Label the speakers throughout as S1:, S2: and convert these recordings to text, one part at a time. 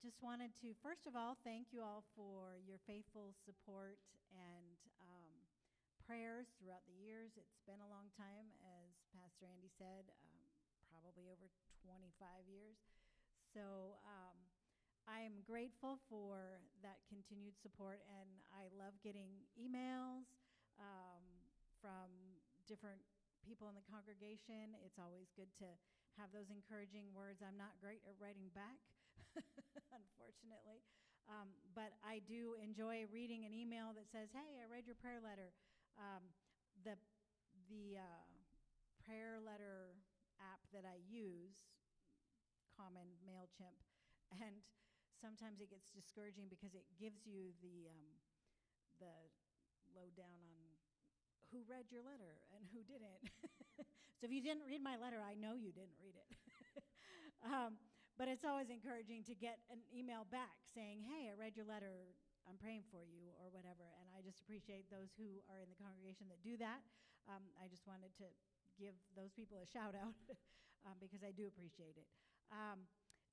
S1: Just wanted to, first of all, thank you all for your faithful support and prayers throughout the years. It's been a long time, as Pastor Andy said, probably over 25 years. So I am grateful for that continued support, and I love getting emails from different people in the congregation. It's always good to have those encouraging words. I'm not great at writing back, unfortunately, but I do enjoy reading an email that says, "Hey, I read your prayer letter." The prayer letter app that I use, Common MailChimp, and sometimes it gets discouraging because it gives you the lowdown on who read your letter and who didn't. So if you didn't read my letter, I know you didn't read it. But it's always encouraging to get an email back saying, "Hey, I read your letter, I'm praying for you," or whatever. And I just appreciate those who are in the congregation that do that. I just wanted to give those people a shout out because I do appreciate it.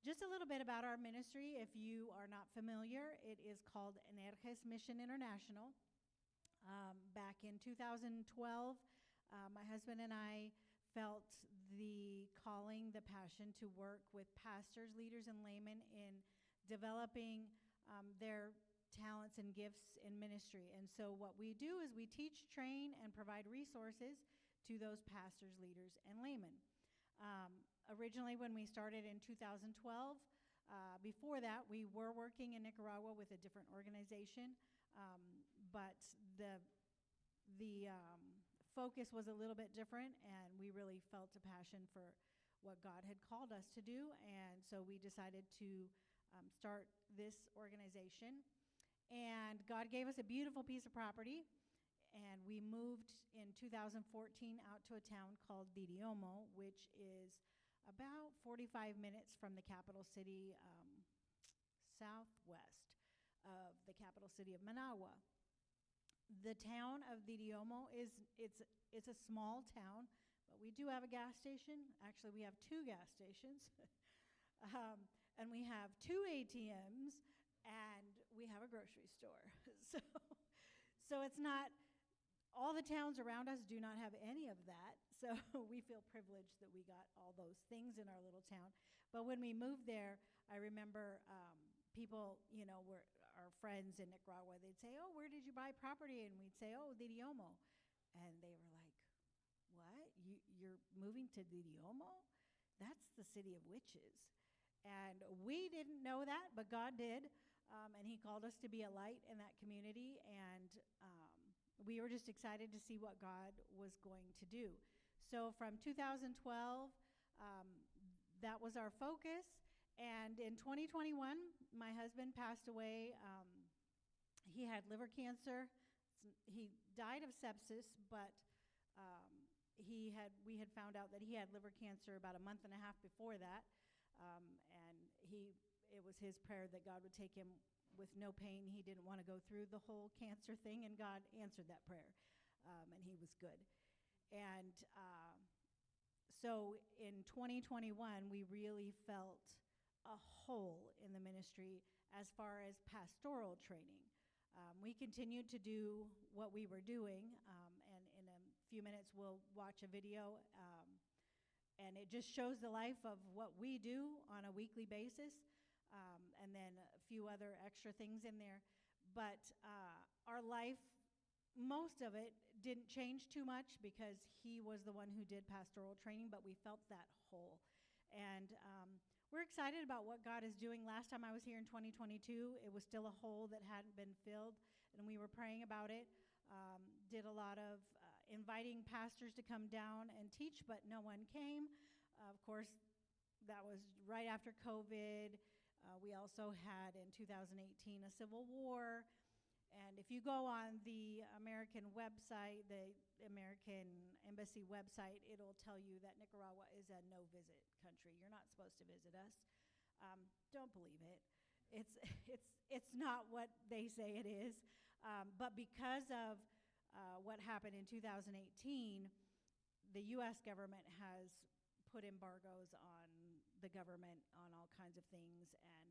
S1: Just a little bit about our ministry. If you are not familiar, it is called Energes Mission International. Back in 2012, my husband and I felt the calling, the passion to work with pastors, leaders, and laymen in developing their talents and gifts in ministry. And so what we do is we teach, train, and provide resources to those pastors, leaders, and laymen. Originally, when we started in 2012, before that, we were working in Nicaragua with a different organization, but the focus was a little bit different, and we really felt a passion for what God had called us to do, and so we decided to start this organization. And God gave us a beautiful piece of property, and we moved in 2014 out to a town called Didiomo, which is about 45 minutes from the capital city, southwest of the capital city of Managua. The town of Didiomo it's a small town, but we do have a gas station. Actually, we have 2 gas stations, and we have 2 ATMs, and we have a grocery store. So it's not, all the towns around us do not have any of that, so we feel privileged that we got all those things in our little town. But when we moved there, I remember people, were our friends in Nicaragua, they'd say, "Oh, where did you buy property?" And we'd say, "Oh, Didiomo." And they were like, "What? You're moving to Didiomo? That's the city of witches." And we didn't know that, but God did, and he called us to be a light in that community, and we were just excited to see what God was going to do. So from 2012, that was our focus. And in 2021, my husband passed away. He had liver cancer. He died of sepsis, but we had found out that he had liver cancer about a month and a half before that. And it was his prayer that God would take him with no pain. He didn't want to go through the whole cancer thing, and God answered that prayer, and he was good. And so in 2021, we really felt a hole in the ministry as far as pastoral training. We continued to do what we were doing, and in a few minutes we'll watch a video, and it just shows the life of what we do on a weekly basis. And then a few other extra things in there. But our life, most of it didn't change too much because he was the one who did pastoral training, but we felt that hole. And we're excited about what God is doing. Last time I was here in 2022, it was still a hole that hadn't been filled, and we were praying about it. Did a lot of inviting pastors to come down and teach, but no one came. Of course, that was right after COVID. We also had in 2018 a civil war, and if you go on the American website, the American Embassy website, it'll tell you that Nicaragua is a no-visit country. You're not supposed to visit us. Don't believe it. It's not what they say it is, but because of what happened in 2018, the U.S. government has put embargoes on the government on all kinds of things, and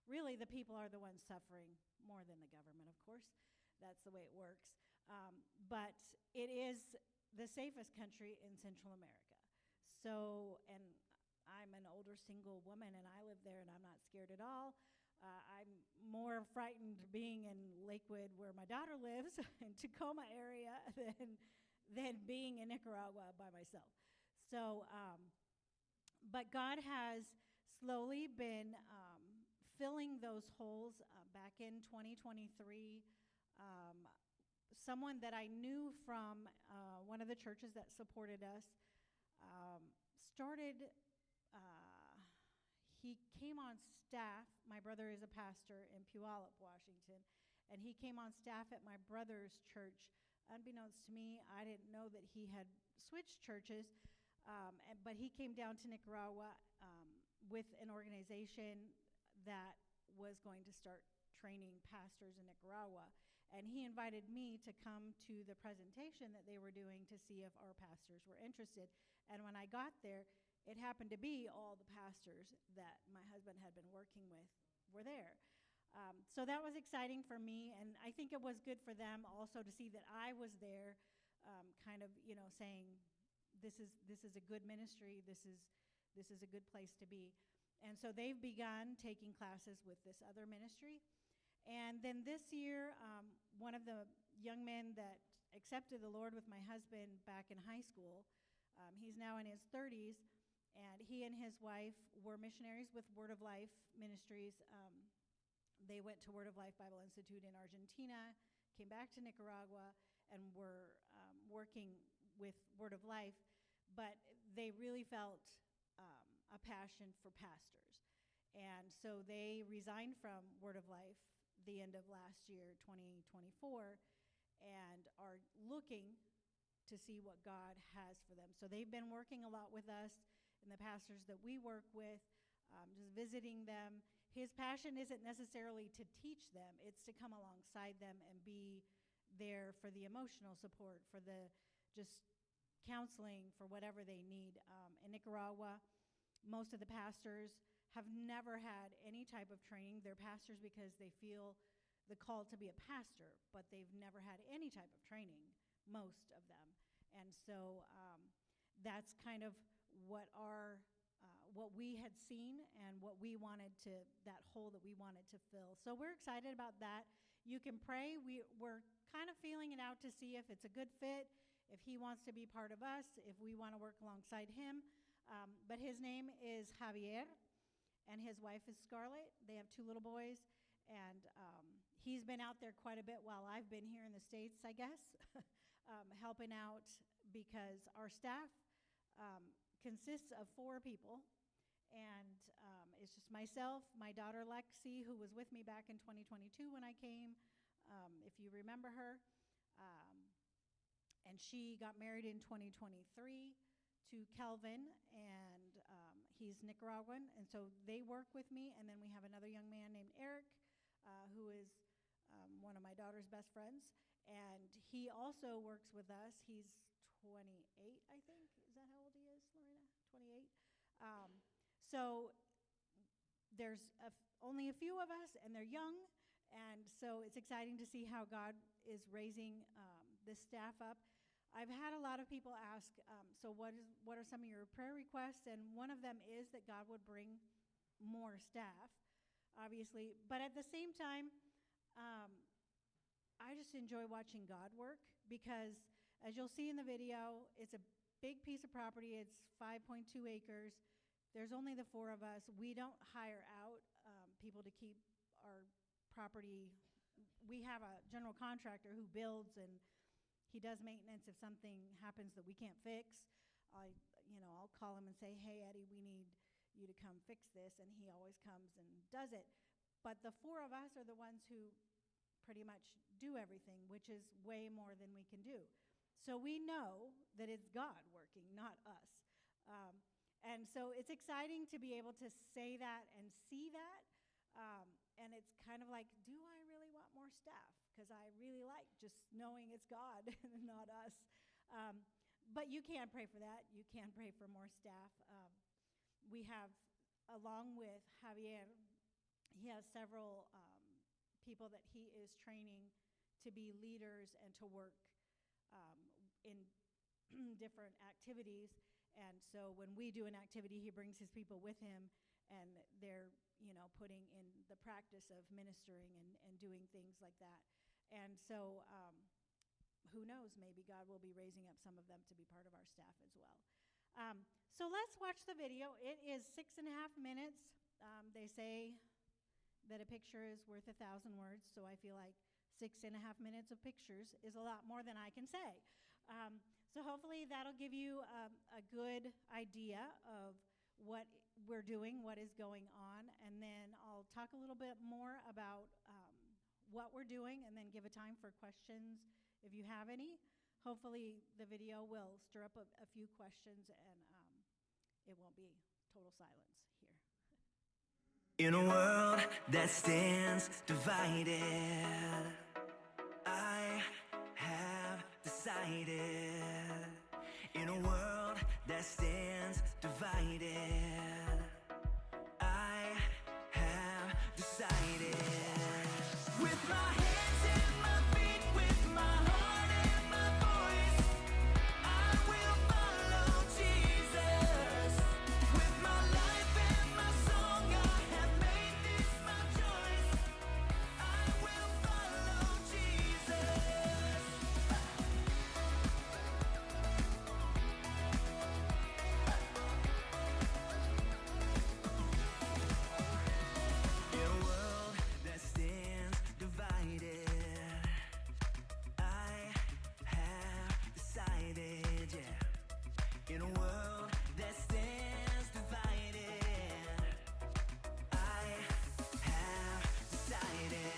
S1: really the people are the ones suffering more than the government, of course. That's the way it works. But it is the safest country in Central America. So, and I'm an older single woman, and I live there, and I'm not scared at all. I'm more frightened being in Lakewood, where my daughter lives, in Tacoma area, than being in Nicaragua by myself. So, but God has slowly been filling those holes. Back in 2023, someone that I knew from one of the churches that supported us started, he came on staff. My brother is a pastor in Puyallup, Washington, and he came on staff at my brother's church. Unbeknownst to me, I didn't know that he had switched churches, but he came down to Nicaragua with an organization that was going to start training pastors in Nicaragua. And he invited me to come to the presentation that they were doing to see if our pastors were interested. And when I got there, it happened to be all the pastors that my husband had been working with were there. So that was exciting for me, and I think it was good for them also to see that I was there, kind of, saying, this is a good ministry, this is a good place to be. And so they've begun taking classes with this other ministry. And then this year, one of the young men that accepted the Lord with my husband back in high school, he's now in his 30s, and he and his wife were missionaries with Word of Life Ministries. They went to Word of Life Bible Institute in Argentina, came back to Nicaragua, and were working with Word of Life, but they really felt a passion for pastors. And so they resigned from Word of Life the end of last year, 2024, and are looking to see what God has for them. So they've been working a lot with us and the pastors that we work with, just visiting them. His passion isn't necessarily to teach them, it's to come alongside them and be there for the emotional support, for the just counseling, for whatever they need. In Nicaragua, most of the pastors have never had any type of training. They're pastors because they feel the call to be a pastor, but they've never had any type of training, most of them. And so that's kind of what what we had seen and what we wanted to, that hole that we wanted to fill. So we're excited about that. You can pray. We're kind of feeling it out to see if it's a good fit, if he wants to be part of us, if we want to work alongside him. But his name is Javier, and his wife is Scarlett. They have 2 little boys, and he's been out there quite a bit while I've been here in the States, I guess, helping out, because our staff consists of 4 people, and it's just myself, my daughter Lexi, who was with me back in 2022 when I came, if you remember her, and she got married in 2023 to Kelvin, and he's Nicaraguan, and so they work with me. And then we have another young man named Eric, who is one of my daughter's best friends, and he also works with us. He's 28, I think. Is that how old he is, Lorena? 28? So there's only a few of us, and they're young, and so it's exciting to see how God is raising this staff up. I've had a lot of people ask, so what are some of your prayer requests? And one of them is that God would bring more staff, obviously. But at the same time, I just enjoy watching God work, because as you'll see in the video, it's a big piece of property. It's 5.2 acres. There's only the 4 of us. We don't hire out people to keep our property. We have a general contractor who builds, and he does maintenance if something happens that we can't fix. I'll call him and say, hey, Eddie, we need you to come fix this, and he always comes and does it. But the 4 of us are the ones who pretty much do everything, which is way more than we can do. So we know that it's God working, not us. And so it's exciting to be able to say that and see that. And it's kind of like, do I really want more staff? Because I really like just knowing it's God and not us. But you can pray for that. You can pray for more staff. We have, along with Javier, he has several people that he is training to be leaders and to work in different activities. And so when we do an activity, he brings his people with him, and they're, putting in the practice of ministering and doing things like that. And so who knows, maybe God will be raising up some of them to be part of our staff as well. So let's watch the video. It is 6.5 minutes. They say that a picture is worth 1,000 words, so I feel like 6.5 minutes of pictures is a lot more than I can say. So hopefully that'll give you a good idea of what we're doing, what is going on, and then I'll talk a little bit more about what we're doing, and then give a time for questions if you have any. Hopefully the video will stir up a few questions, and it won't be total silence here.
S2: In a world that stands divided, I have decided. In a world that stands divided, I have decided. With my hands and my feet, with my heart and my voice, I will follow Jesus. With my life and my song, I have made this my choice. I will follow Jesus. In a world that stands divided, I have decided, yeah. In a world that stands divided, I have decided.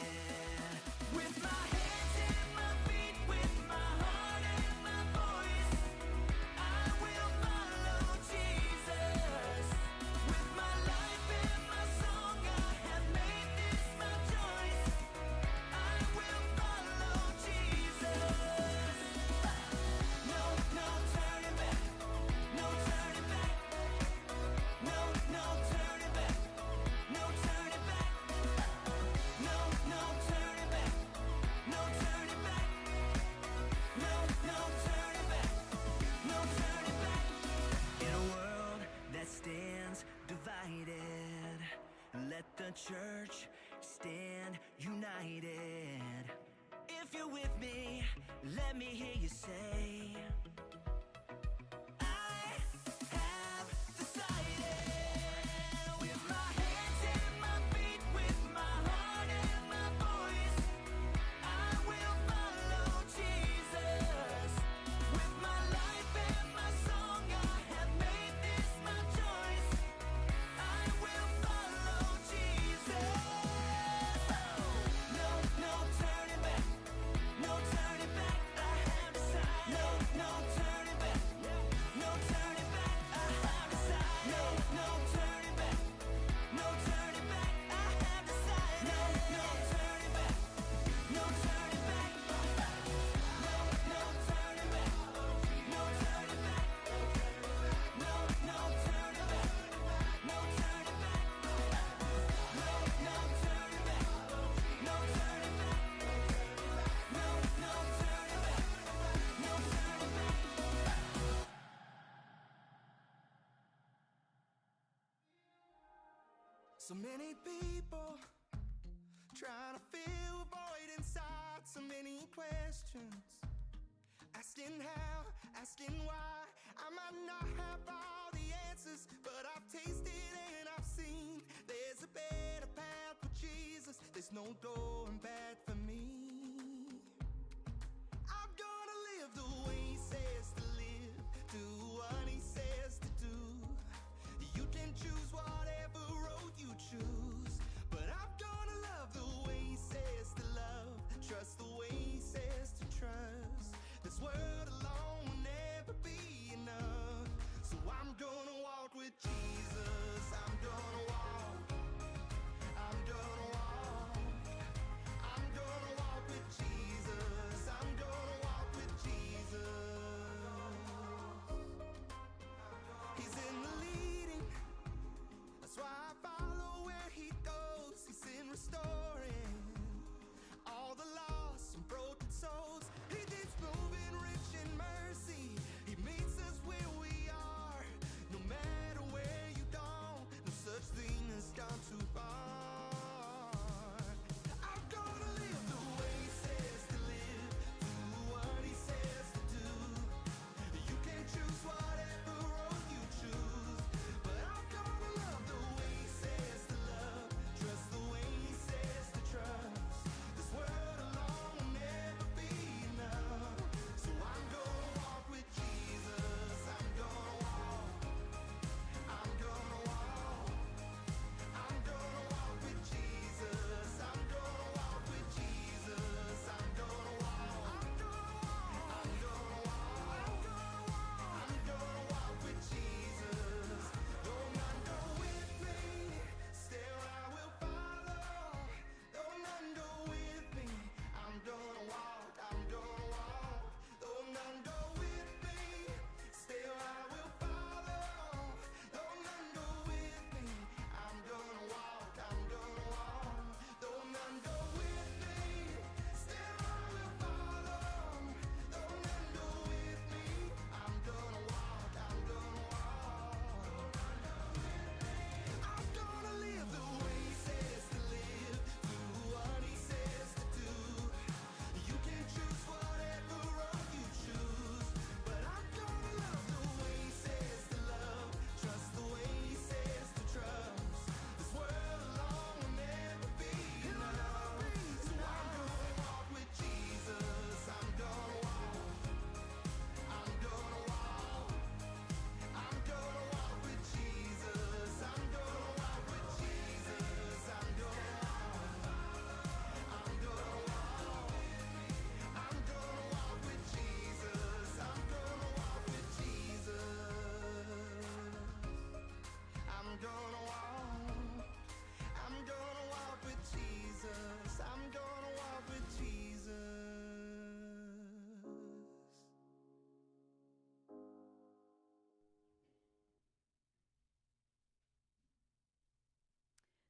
S2: With my hands and my feet, with my heart and my voice, I will follow Jesus. With my life and my song, I have made this my choice. I will follow Jesus. No, no turning back. No turning back. No, no turning back. No turning back. No, no turning back. No turning back. No, no turning back. No turning back. In a world that stands divided, let the church stand united. If you're with me, let me hear you say, I have decided. With my hands and my feet, with my heart and my voice, I will follow Jesus. With my life and my song, I have made this my choice. I will follow Jesus. No, no turning back. No turning back. I have decided. No, no turning back. No turning back. I have decided. No, no turning back. No turning back. I have decided. No, no turning back. No turning back. No, no turning back. No turning back. No, no turning back. No turning back. No, no turning back. No turning back. No, no turning back. No turning back. So many people trying to fill a void inside, so many questions, asking how, asking why. I might not have all the answers, but I've tasted and I've seen there's a better path with Jesus. There's no going back for me. I'm gonna live the way he says to live, do what he says to do. You can choose whatever road you choose, but I'm gonna love the way he says to love, trust the way he says to trust. This word alone will never be enough, so I'm gonna walk with Jesus. I'm gonna walk. I'm gonna walk. I'm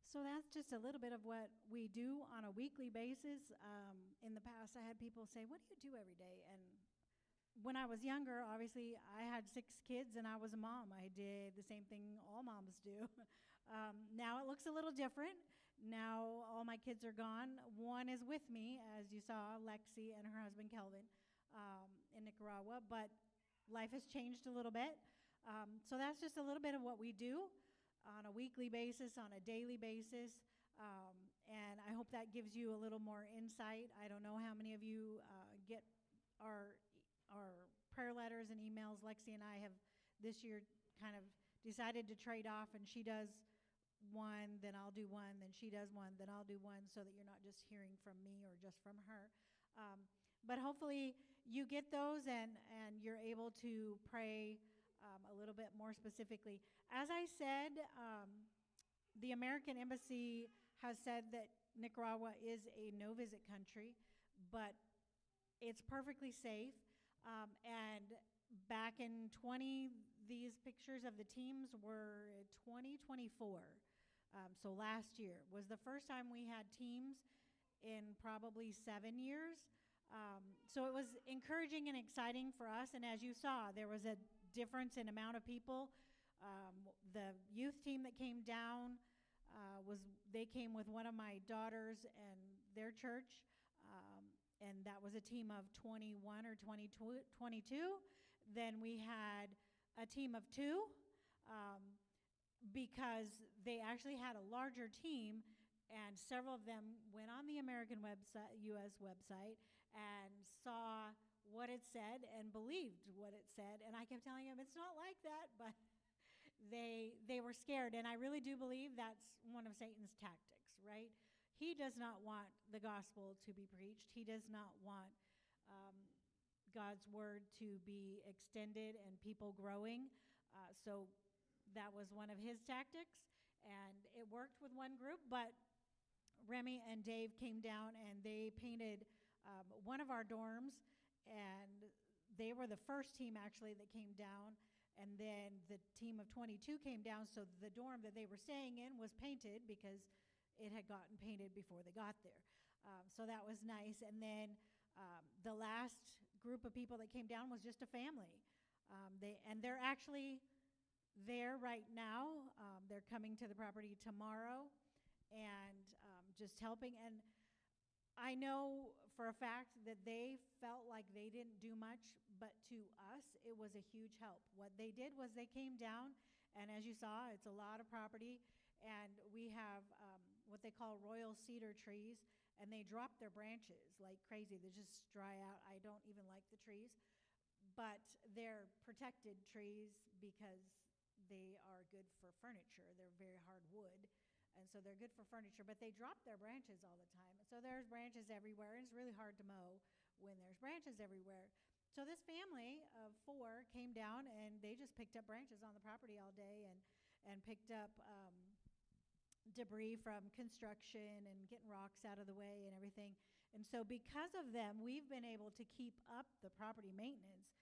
S1: So that's just a little bit of what we do on a weekly basis. In the past, I had people say, "What do you do every day?" And when I was younger, obviously, I had 6 kids and I was a mom. I did the same thing all moms do. Now it looks a little different. Now all my kids are gone. One is with me, as you saw, Lexi and her husband Kelvin, in Nicaragua. But life has changed a little bit. So that's just a little bit of what we do on a weekly basis, on a daily basis. And I hope that gives you a little more insight. I don't know how many of you get our prayer letters and emails. Lexi and I have this year kind of decided to trade off, and she does one, then I'll do one, then she does one, then I'll do one, so that you're not just hearing from me or just from her. But hopefully you get those and you're able to pray a little bit more specifically. As I said, the American Embassy has said that Nicaragua is a no-visit country, but it's perfectly safe. And back in these pictures of the teams were 2024. So last year was the first time we had teams in probably 7 years. So it was encouraging and exciting for us. And as you saw, there was a difference in amount of people. The youth team that came down they came with one of my daughters and their church. And that was a team of 21 or 22. Then we had a team of 2 because they actually had a larger team, and several of them went on the American website, U.S. website, and saw what it said and believed what it said. And I kept telling them, it's not like that, but they were scared. And I really do believe that's one of Satan's tactics, right? He does not want the gospel to be preached. He does not want God's word to be extended and people growing. So that was one of his tactics, and it worked with one group. But Remy and Dave came down and they painted one of our dorms, and they were the first team actually that came down. And then the team of 22 came down, so the dorm that they were staying in was painted because it had gotten painted before they got there. So that was nice. And then the last group of people that came down was just a family. They're actually there right now. They're coming to the property tomorrow and just helping. And I know for a fact that they felt like they didn't do much, but to us, it was a huge help. What they did was they came down, and as you saw, it's a lot of property, and we have what they call royal cedar trees, and they drop their branches like crazy. They just dry out. I don't even like the trees, but they're protected trees because they are good for furniture. They're very hard wood, and so they're good for furniture, but they drop their branches all the time. So there's branches everywhere, and it's really hard to mow when there's branches everywhere. So this family of 4 came down, and they just picked up branches on the property all day and picked up debris from construction and getting rocks out of the way and everything. And so because of them, we've been able to keep up the property maintenance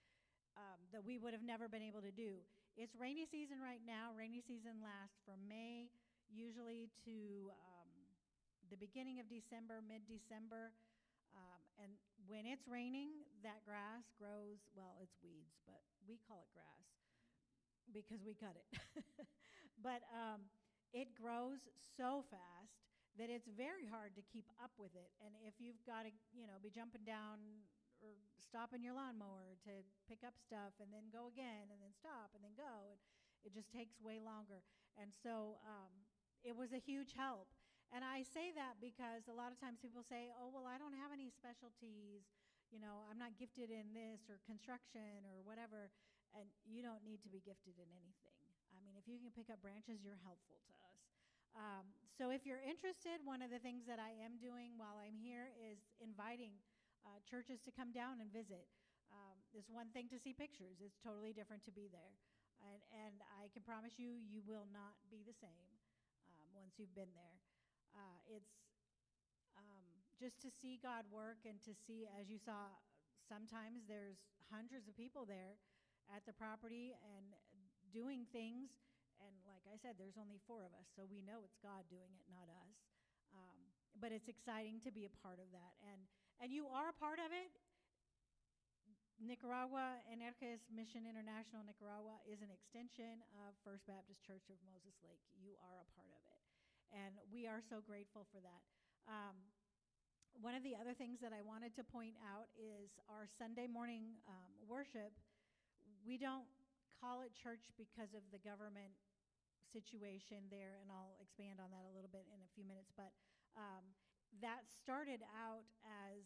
S1: that we would have never been able to do. It's rainy season right now. Rainy season lasts from May usually to the beginning of December, mid-December. And when it's raining, that grass grows, well, it's weeds, but we call it grass because we cut it. But it grows so fast that it's very hard to keep up with it. And if you've got to, be jumping down or stopping your lawnmower to pick up stuff and then go again and then stop and then go, it just takes way longer. And so it was a huge help. And I say that because a lot of times people say, oh, well, I don't have any specialties. I'm not gifted in this or construction or whatever. And you don't need to be gifted in anything. I mean, if you can pick up branches, you're helpful to us. So if you're interested, one of the things that I am doing while I'm here is inviting churches to come down and visit. It's one thing to see pictures. It's totally different to be there. And I can promise you, you will not be the same once you've been there. It's just to see God work and to see, as you saw, sometimes there's hundreds of people there at the property and doing things, And like I said, there's only 4 of us, so we know it's God doing it, not us. But it's exciting to be a part of that. And you are a part of it. Nicaragua, Energes Mission International Nicaragua is an extension of First Baptist Church of Moses Lake. You are a part of it. And we are so grateful for that. One of the other things that I wanted to point out is our Sunday morning worship. We don't call it church because of the government situation there, and I'll expand on that a little bit in a few minutes, but that started out as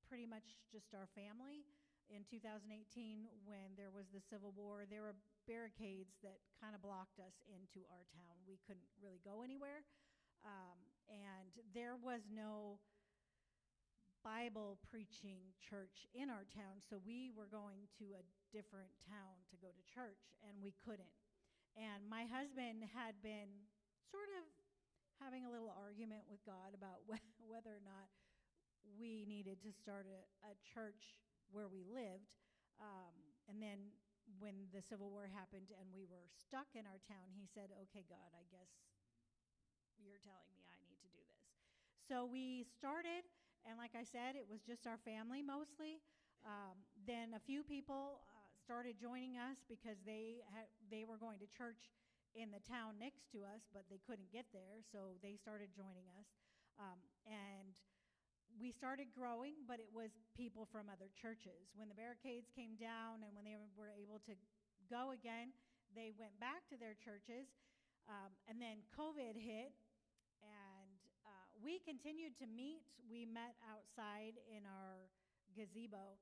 S1: pretty much just our family. In 2018, when there was the Civil War, there were barricades that kind of blocked us into our town. We couldn't really go anywhere, and there was no Bible preaching church in our town, so we were going to a different town to go to church, and we couldn't. And my husband had been sort of having a little argument with God about whether or not we needed to start a church where we lived. And then when the Civil War happened and we were stuck in our town, he said, okay, God, I guess you're telling me I need to do this. So we started, and like I said, it was just our family mostly. Then a few people started joining us because they were going to church in the town next to us, but they couldn't get there, so they started joining us. And we started growing, but it was people from other churches. When the barricades came down and when they were able to go again, they went back to their churches. And then COVID hit, and we continued to meet. We met outside in our gazebo.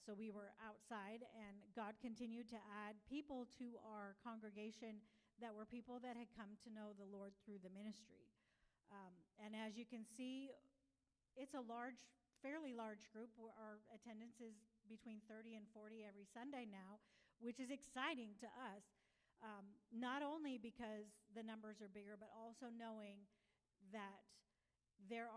S1: So we were outside, and God continued to add people to our congregation that were people that had come to know the Lord through the ministry. And as you can see, it's a fairly large group. Our attendance is between 30 and 40 every Sunday now, which is exciting to us, not only because the numbers are bigger, but also knowing that there's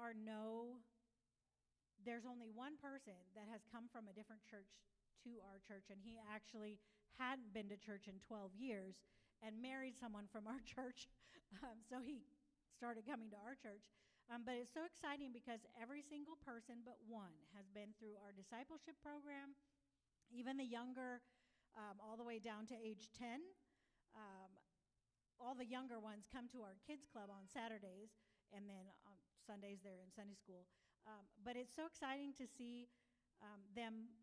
S1: only one person that has come from a different church to our church, and he actually hadn't been to church in 12 years and married someone from our church, so he started coming to our church. But it's so exciting because every single person but one has been through our discipleship program, even the younger, all the way down to age 10. All the younger ones come to our kids club on Saturdays, and then on Sundays they're in Sunday school. But it's so exciting to see them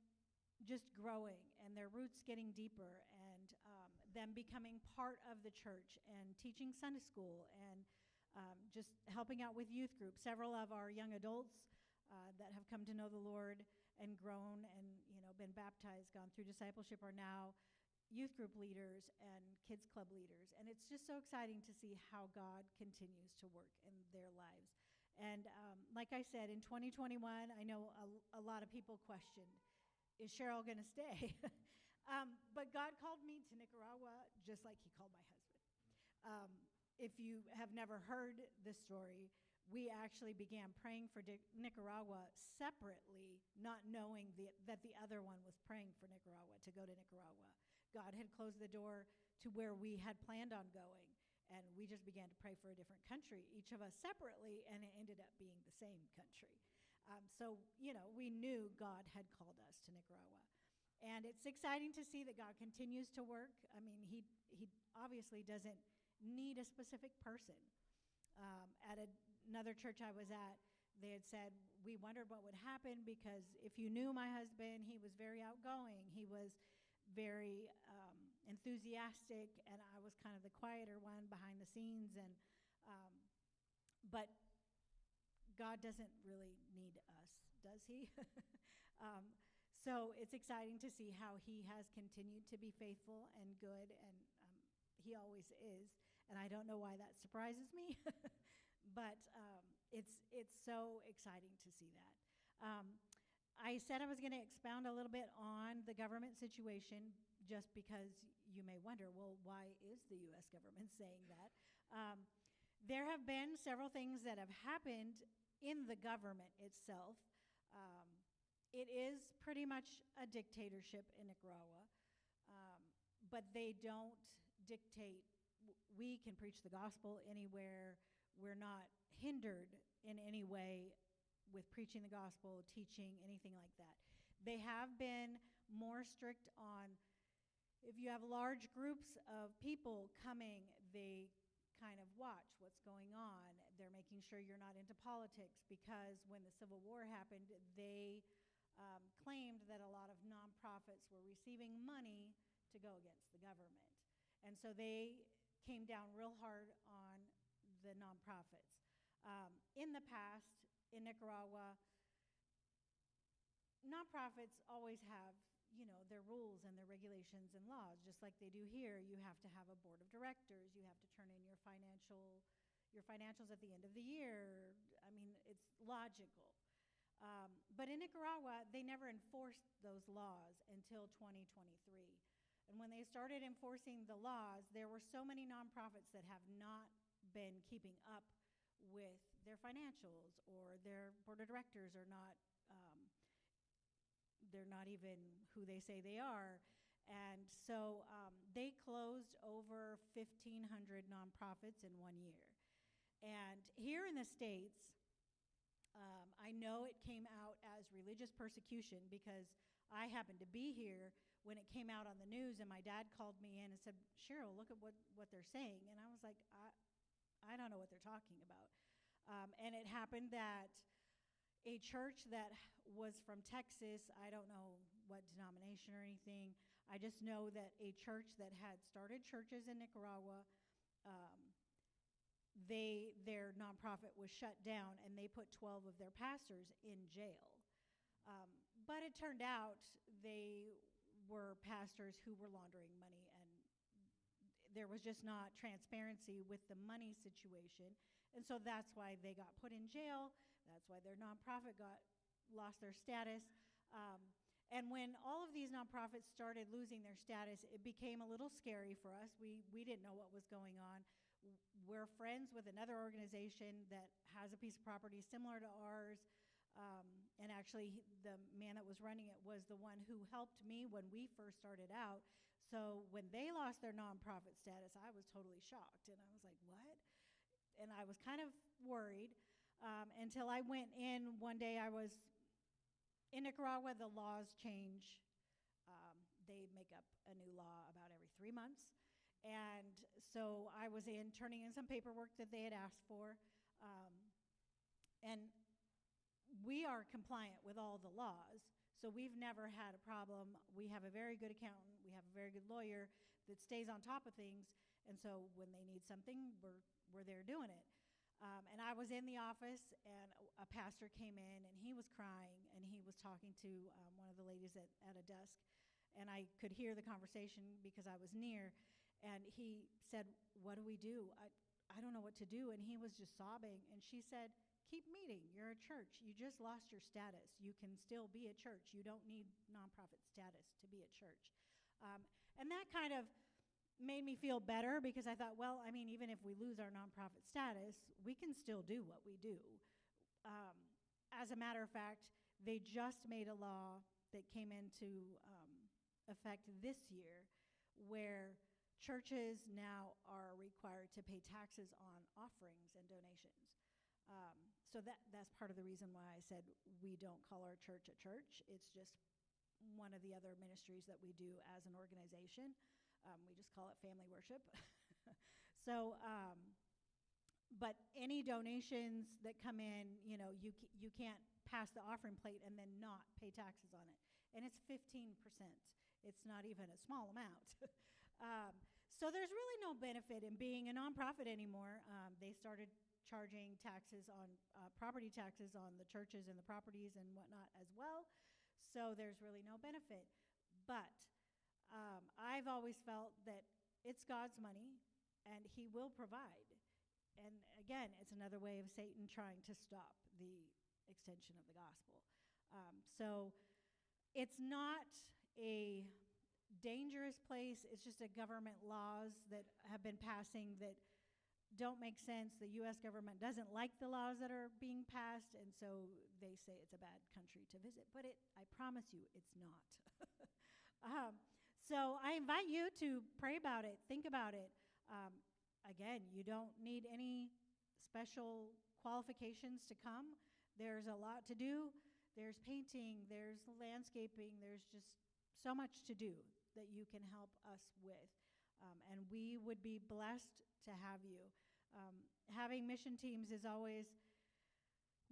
S1: just growing and their roots getting deeper, and them becoming part of the church and teaching Sunday school and just helping out with youth groups. Several of our young adults that have come to know the Lord and grown and been baptized, gone through discipleship, are now youth group leaders and kids club leaders. And it's just so exciting to see how God continues to work in their lives. And like I said, in 2021, I know a lot of people questioned, is Cheryl going to stay? But God called me to Nicaragua just like he called my husband. If you have never heard this story, we actually began praying for Nicaragua separately, not knowing that the other one was praying for Nicaragua, to go to Nicaragua. God had closed the door to where we had planned on going, and we just began to pray for a different country, each of us separately, and it ended up being the same country. So we knew God had called us to Nicaragua. And it's exciting to see that God continues to work. I mean, he obviously doesn't need a specific person. At another church I was at, they had said, we wondered what would happen because if you knew my husband, he was very outgoing. He was very enthusiastic, and I was kind of the quieter one behind the scenes. But God doesn't really need us, does he? So it's exciting to see how he has continued to be faithful and good, and he always is. And I don't know why that surprises me, but it's so exciting to see that. I said I was going to expound a little bit on the government situation, just because you may wonder, well, why is the U.S. government saying that? There have been several things that have happened in the government itself. It is pretty much a dictatorship in Nicaragua, but they don't dictate we can preach the gospel anywhere. We're not hindered in any way with preaching the gospel, teaching, anything like that. They have been more strict on, if you have large groups of people coming, they kind of watch what's going on. They're making sure you're not into politics, because when the Civil War happened, they claimed that a lot of nonprofits were receiving money to go against the government. And so they came down real hard on the nonprofits. In the past, in Nicaragua, nonprofits always have, their rules and their regulations and laws, just like they do here. You have to have a board of directors. You have to turn in your financials at the end of the year. I mean, it's logical. But in Nicaragua, they never enforced those laws until 2023. And when they started enforcing the laws, there were so many nonprofits that have not been keeping up with their financials, or their board of directors are not, they're not even who they say they are. And so they closed over 1,500 nonprofits in 1 year. And here in the States, I know it came out as religious persecution, because I happened to be here when it came out on the news, and my dad called me in and said, "Cheryl, look at what they're saying." And I was like, I don't know what they're talking about. And it happened that a church that was from Texas, I don't know what denomination or anything, I just know that a church that had started churches in Nicaragua, their nonprofit was shut down, and they put 12 of their pastors in jail. But it turned out they were pastors who were laundering money, and there was just not transparency with the money situation. And so that's why they got put in jail. That's why their nonprofit lost their status. And when all of these nonprofits started losing their status, it became a little scary for us. We didn't know what was going on. We're friends with another organization that has a piece of property similar to ours. And actually, the man that was running it was the one who helped me when we first started out. So when they lost their nonprofit status, I was totally shocked. And I was like, what? And I was kind of worried until I went in one day. I was in Nicaragua. The laws change. They make up a new law about every 3 months. And so I was turning in some paperwork that they had asked for. And we are compliant with all the laws, so we've never had a problem. We have a very good accountant. We have a very good lawyer that stays on top of things, and so when they need something, we're there doing it. And I was in the office, and a pastor came in, and he was crying, and he was talking to one of the ladies at a desk, and I could hear the conversation because I was near, and he said, "What do we do? I don't know what to do." And he was just sobbing, and she said, "Keep meeting. You're a church. You just lost your status. You can still be a church. You don't need nonprofit status to be a church." And that kind of made me feel better, because I thought, well, I mean, even if we lose our nonprofit status, we can still do what we do. As a matter of fact, they just made a law that came into effect this year where churches now are required to pay taxes on offerings and donations. So that's part of the reason why I said we don't call our church a church. It's just one of the other ministries that we do as an organization. We just call it family worship. So, but any donations that come in, you can't pass the offering plate and then not pay taxes on it. And it's 15%. It's not even a small amount. So there's really no benefit in being a nonprofit anymore. They started charging taxes on property taxes on the churches and the properties and whatnot as well. So there's really no benefit. But I've always felt that it's God's money and he will provide. And again, it's another way of Satan trying to stop the extension of the gospel. So it's not a dangerous place. It's just a government laws that have been passing that don't make sense. The U.S. government doesn't like the laws that are being passed, and so they say it's a bad country to visit. But I promise you, it's not. So I invite you to pray about it, think about it. again, you don't need any special qualifications to come. There's a lot to do. There's painting, there's landscaping, there's just so much to do that you can help us with. And we would be blessed to have you. Having mission teams is always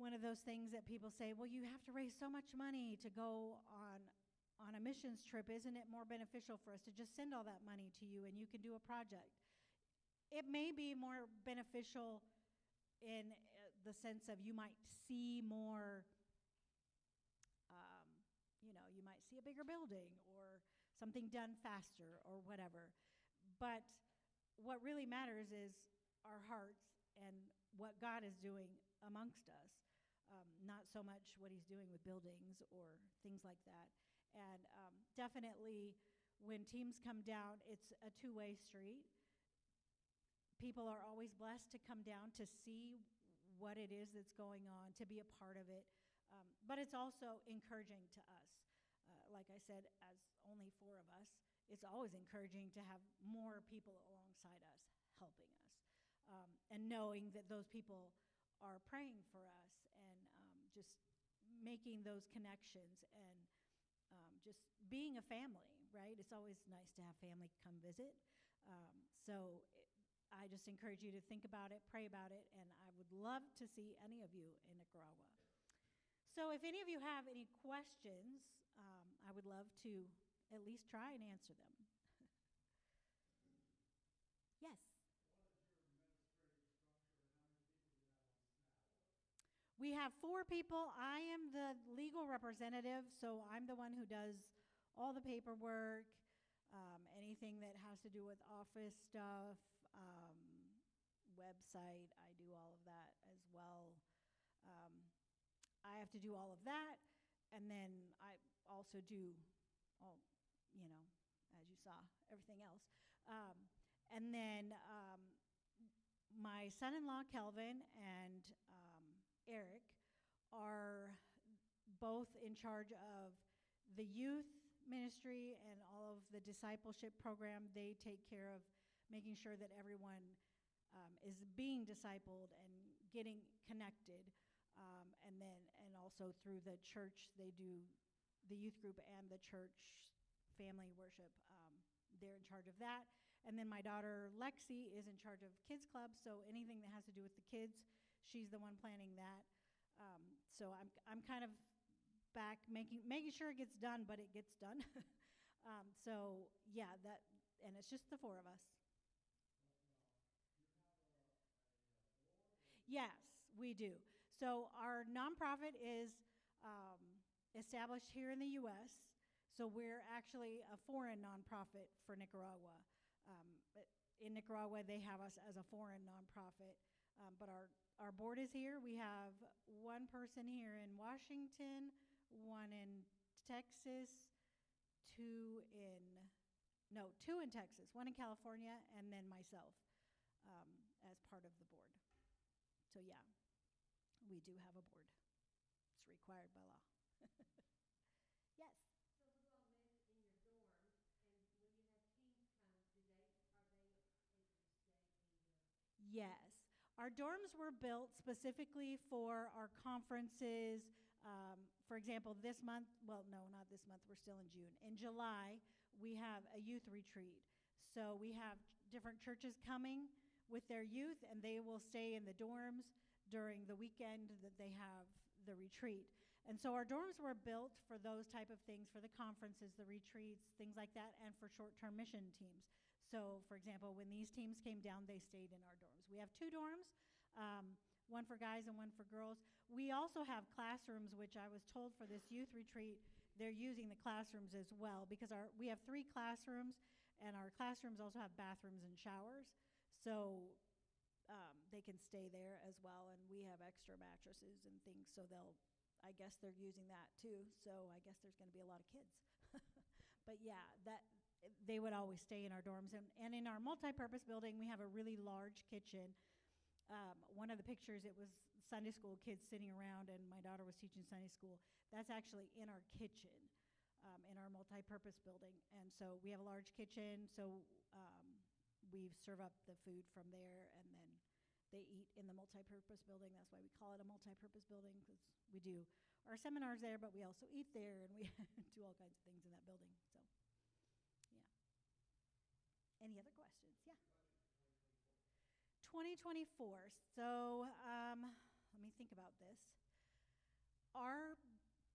S1: one of those things that people say, well, you have to raise so much money to go on a missions trip. Isn't it more beneficial for us to just send all that money to you and you can do a project? It may be more beneficial in the sense of you might see more, you might see a bigger building or something done faster or whatever. But what really matters is our hearts and what God is doing amongst us, not so much what he's doing with buildings or things like that. And definitely when teams come down, it's a two-way street. People are always blessed to come down to see what it is that's going on, to be a part of it. But it's also encouraging to us. Like I said, as only 4 of us, it's always encouraging to have more people alongside us, helping us, and knowing that those people are praying for us and just making those connections and just being a family, right? It's always nice to have family come visit. I just encourage you to think about it, pray about it, and I would love to see any of you in Nicaragua. So if any of you have any questions, I would love to at least try and answer them. Yes? We have 4 people. I am the legal representative, so I'm the one who does all the paperwork, anything that has to do with office stuff, website. I do all of that as well. I have to do all of that, and then I also do all, as you saw, everything else. And then my son-in-law, Kelvin, and Eric are both in charge of the youth ministry and all of the discipleship program. They take care of making sure that everyone is being discipled and getting connected. And also through the church, they do the youth group and the church family worship. They're in charge of that. And then my daughter, Lexi, is in charge of Kids Club, so anything that has to do with the kids, she's the one planning that. So I'm kind of back making sure it gets done, but it gets done. So yeah, and it's just the 4 of us. Yes, we do. So our nonprofit is established here in the U.S., so we're actually a foreign nonprofit for Nicaragua. But in Nicaragua, they have us as a foreign nonprofit. But our board is here. We have 1 person here in Washington, 1 in Texas, 2 in Texas, 1 in California, and then myself as part of the board. So yeah, we do have a board. It's required by law. Yes?
S3: So who all lives in your dorms, and when you have teams come, are they able to stay in your?
S1: Yes. Our dorms were built specifically for our conferences. For example, this month, well, no, not this month, we're still in June. In July, we have a youth retreat. So we have different churches coming with their youth, and they will stay in the dorms during the weekend that they have the retreat. And so our dorms were built for those type of things, for the conferences, the retreats, things like that, and for short-term mission teams. So, for example, when these teams came down, they stayed in our dorms. We have 2 dorms, 1 for guys and 1 for girls. We also have classrooms, which I was told for this youth retreat, they're using the classrooms as well, because we have 3 classrooms, and our classrooms also have bathrooms and showers. So they can stay there as well, and we have extra mattresses and things, so I guess they're using that too, so I guess there's going to be a lot of kids. But yeah, they would always stay in our dorms. And in our multi-purpose building, we have a really large kitchen. One of the pictures, it was Sunday school kids sitting around, and my daughter was teaching Sunday school. That's actually in our kitchen, in our multi-purpose building. And so we have a large kitchen, so we serve up the food from there, and then they eat in the multipurpose building. That's why we call it a multipurpose building, because we do our seminars there, but we also eat there, and we do all kinds of things in that building. So, yeah. Any other questions? Yeah. 2024. So let me think about this. Our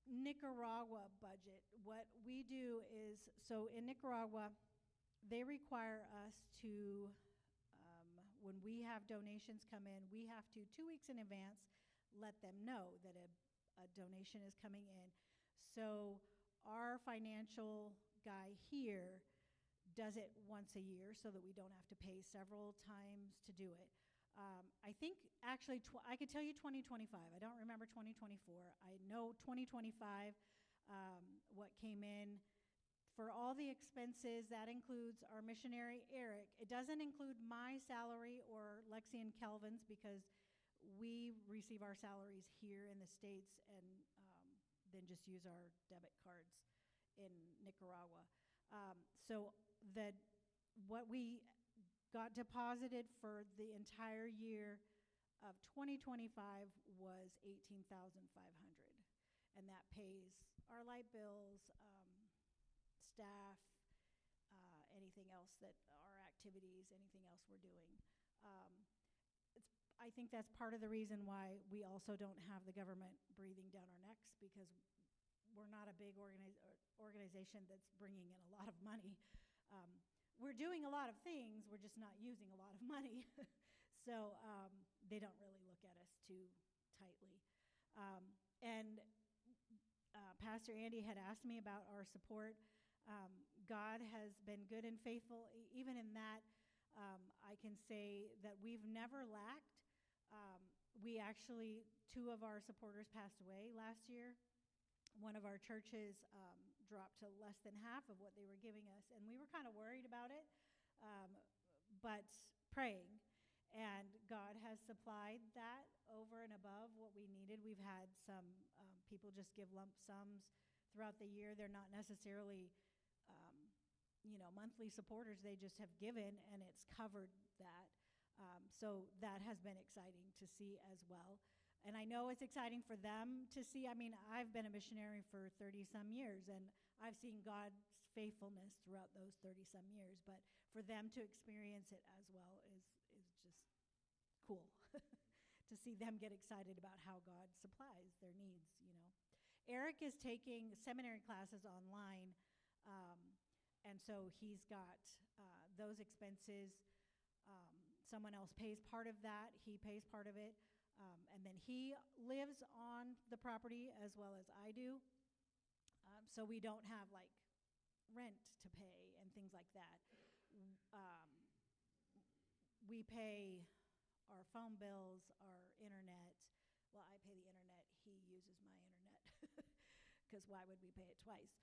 S1: Nicaragua budget, what we do is, so in Nicaragua, they require us to, when we have donations come in, we have to, 2 weeks in advance, let them know that a donation is coming in. So our financial guy here does it once a year so that we don't have to pay several times to do it. I think actually, I could tell you 2025. I don't remember 2024. I know 2025, what came in for all the expenses, that includes our missionary, Eric. It doesn't include my salary or Lexi and Kelvin's, because we receive our salaries here in the States and then just use our debit cards in Nicaragua. So that what we got deposited for the entire year of 2025 was $18,500, and that pays our light bills, staff, anything else that our activities, anything else we're doing. I think that's part of the reason why we also don't have the government breathing down our necks, because we're not a big organization that's bringing in a lot of money. We're doing a lot of things, we're just not using a lot of money. So they don't really look at us too tightly. Pastor Andy had asked me about our support. God has been good and faithful. Even in that, I can say that we've never lacked. We actually, 2 of our supporters passed away last year. One of our churches dropped to less than half of what they were giving us, and we were kind of worried about it, but praying. And God has supplied that over and above what we needed. We've had some people just give lump sums throughout the year. They're not necessarily, monthly supporters. They just have given, and it's covered that. So that has been exciting to see as well. And I know it's exciting for them to see. I mean, I've been a missionary for 30-some years, and I've seen God's faithfulness throughout those 30-some years. But for them to experience it as well is just cool to see them get excited about how God supplies their needs, Eric is taking seminary classes online, and so he's got those expenses. Someone else pays part of that. He pays part of it. And then he lives on the property as well as I do. So we don't have like rent to pay and things like that. We pay our phone bills, our internet. Well, I pay the internet. He uses my internet, because why would we pay it twice?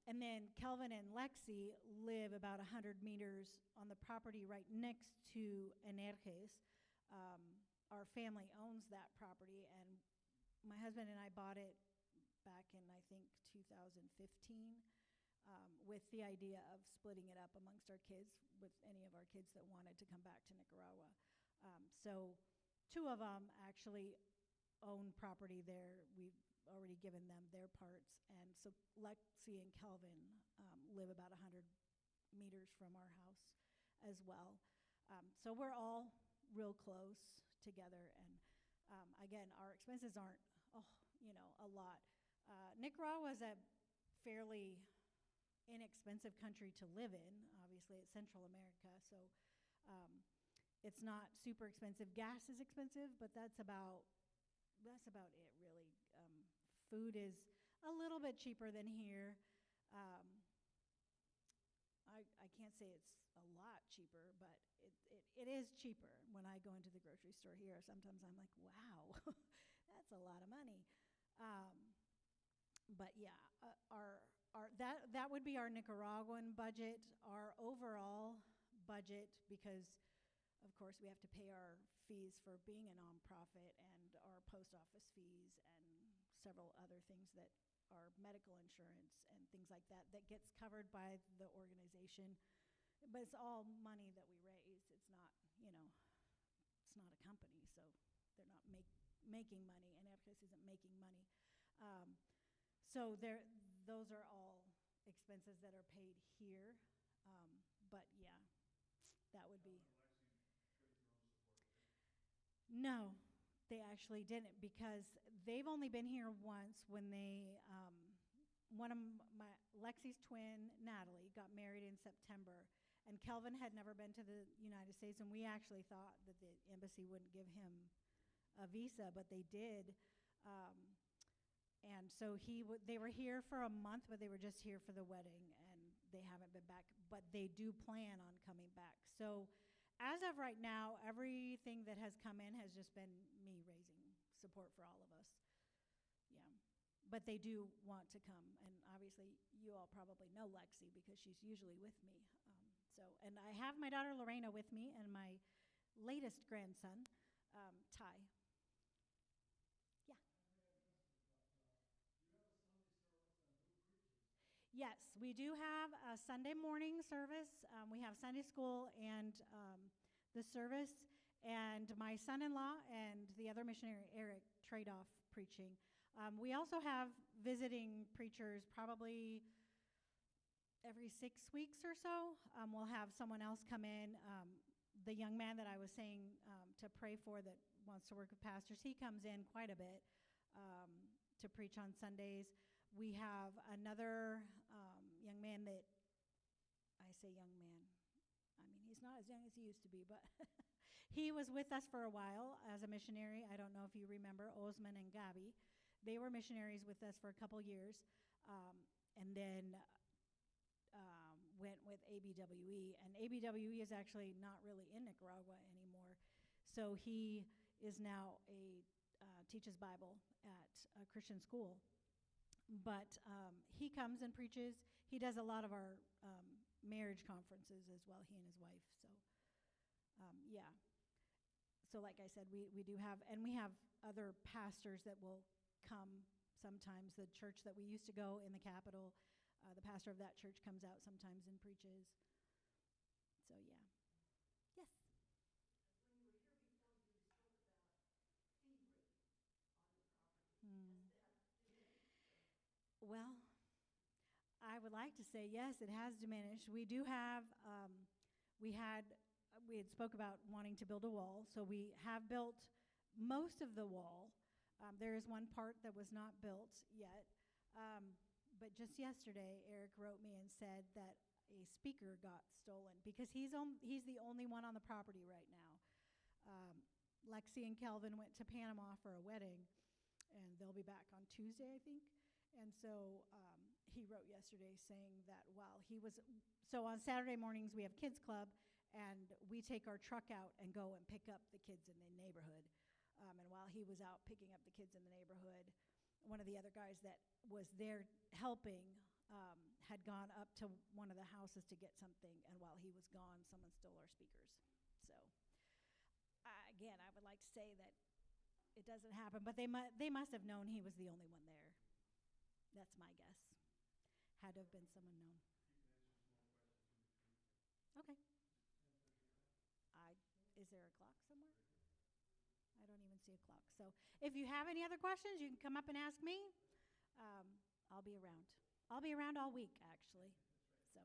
S1: And then Kelvin and Lexi live about 100 meters on the property right next to Energes. Our family owns that property, and my husband and I bought it back in, I think, 2015, with the idea of splitting it up amongst our kids, with any of our kids that wanted to come back to Nicaragua. So 2 of them actually own property there. We've already given them their parts, and so Lexi and Kelvin live about 100 meters from our house as well. So we're all real close together, and again, our expenses aren't a lot. Nicaragua is a fairly inexpensive country to live in. Obviously, it's Central America, so it's not super expensive. Gas is expensive, but that's about it, really. Food is a little bit cheaper than here. I can't say it's a lot cheaper, but it is cheaper. When I go into the grocery store here, sometimes I'm like, wow, that's a lot of money. But yeah, that would be our Nicaraguan budget. Our overall budget, because of course we have to pay our fees for being a nonprofit, and our post office fees, and several other things that are medical insurance and things like that, that gets covered by the organization. but it's all money that we raise. It's not, it's not a company, so they're not making money, and Advocacy isn't making money. So those are all expenses that are paid here. But yeah, that would be. No, they actually didn't, because they've only been here once when one of Lexi's twin, Natalie, got married in September, and Kelvin had never been to the United States, and we actually thought that the embassy wouldn't give him a visa, but they did. And so they were here for a month, but they were just here for the wedding, and they haven't been back, but they do plan on coming back. So as of right now, everything that has come in has just been me raising support for all of us. Yeah. But they do want to come, and obviously you all probably know Lexi because she's usually with me. And I have my daughter Lorena with me and my latest grandson, Ty. Yeah. Yes, we do have a Sunday morning service. We have Sunday school and the service, and my son-in-law and the other missionary, Eric, trade off preaching. We also have visiting preachers probably every 6 weeks or so. We'll have someone else come in. The young man that I was saying to pray for that wants to work with pastors, he comes in quite a bit to preach on Sundays. We have another young man that, I say young man, I mean, he's not as young as he used to be, but he was with us for a while as a missionary. I don't know if you remember Osman and Gabi. They were missionaries with us for a couple years, and then went with ABWE. And ABWE is actually not really in Nicaragua anymore. So he is now teaches Bible at a Christian school. But he comes and preaches. He does a lot of our marriage conferences as well, he and his wife. So, yeah. So like I said, we do have, and we have other pastors that will come sometimes. The church that we used to go in the Capitol, the pastor of that church comes out sometimes and preaches. So, yeah. Yes?
S3: When you were here before, you spoke about thievery on the property. Has that diminished?
S1: Well, I would like to say yes, it has diminished. We do have, we had spoke about wanting to build a wall, so we have built most of the wall. There is one part that was not built yet, but just yesterday, Eric wrote me and said that a speaker got stolen because he's the only one on the property right now. Lexi and Kelvin went to Panama for a wedding, and they'll be back on Tuesday, I think. And so he wrote yesterday saying that so on Saturday mornings we have kids club, and we take our truck out and go and pick up the kids in the neighborhood. And while he was out picking up the kids in the neighborhood, one of the other guys that was there helping had gone up to one of the houses to get something, and while he was gone, someone stole our speakers. So again, I would like to say that it doesn't happen, but they must have known he was the only one there. That's my guess. Had to have been someone known. Okay. Is there a clock somewhere? I don't even see a clock. So if you have any other questions, you can come up and ask me. I'll be around. I'll be around all week, actually. So.